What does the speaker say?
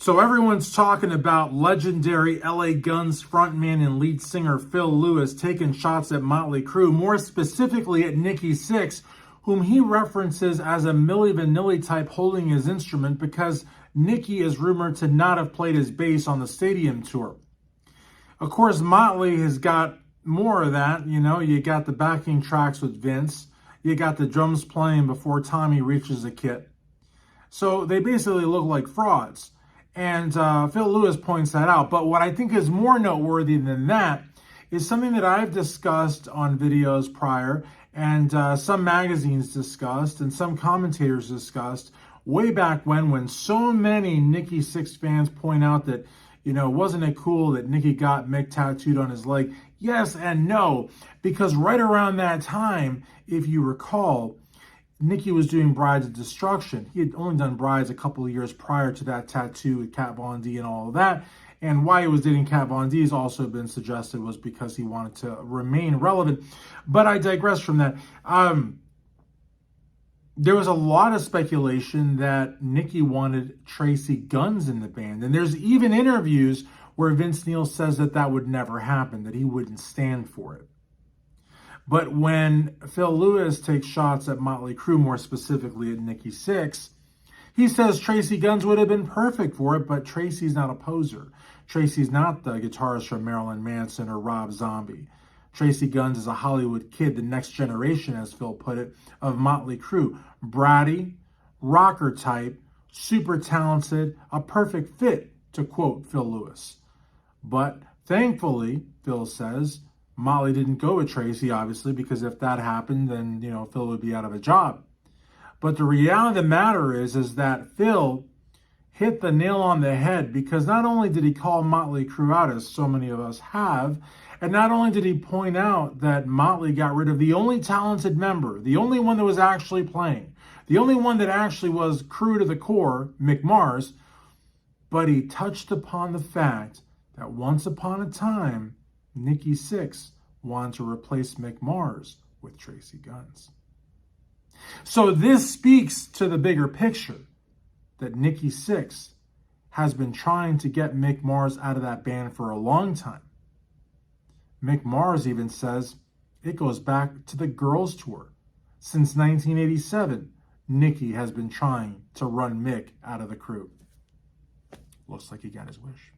So everyone's talking about legendary LA Guns frontman and lead singer Phil Lewis taking shots at Motley Crue, more specifically at Nikki Sixx, whom he references as a Milli Vanilli type holding his instrument because Nikki is rumored to not have played his bass on the stadium tour. Of course, Motley has got more of that. You know, you got the backing tracks with Vince. You got the drums playing before Tommy reaches the kit. So they basically look like frauds. And Phil Lewis points that out. But what I think is more noteworthy than that is something that I've discussed on videos prior, and some magazines discussed, and some commentators discussed way back when so many Nikki Sixx fans point out that, you know, wasn't it cool that Nikki got Mick tattooed on his leg? Yes and no, because right around that time, if you recall, Nikki was doing Brides of Destruction. He had only done Brides a couple of years prior to that tattoo with Kat Von D and all of that. And why he was dating Kat Von D has also been suggested was because he wanted to remain relevant. But I digress from that. There was a lot of speculation that Nikki wanted Tracii Guns in the band. And there's even interviews where Vince Neil says that that would never happen, that he wouldn't stand for it. But when Phil Lewis takes shots at Motley Crue, more specifically at Nikki Sixx, he says Tracii Guns would have been perfect for it, but Tracii's not a poser. Tracii's not the guitarist from Marilyn Manson or Rob Zombie. Tracii Guns is a Hollywood kid, the next generation, as Phil put it, of Motley Crue. Bratty, rocker type, super talented, a perfect fit, to quote Phil Lewis. But thankfully, Phil says, Motley didn't go with Tracii, obviously, because if that happened, then, you know, Phil would be out of a job. But the reality of the matter is that Phil hit the nail on the head, because not only did he call Motley Crue out, as so many of us have, and not only did he point out that Motley got rid of the only talented member, the only one that was actually playing, the only one that actually was Crue to the core, Mick Mars, but he touched upon the fact that once upon a time, Nikki Sixx wanted to replace Mick Mars with Tracii Guns. So this speaks to the bigger picture that Nikki Sixx has been trying to get Mick Mars out of that band for a long time. Mick Mars even says it goes back to the Girls Tour. Since 1987, Nikki has been trying to run Mick out of the Crue. Looks like he got his wish.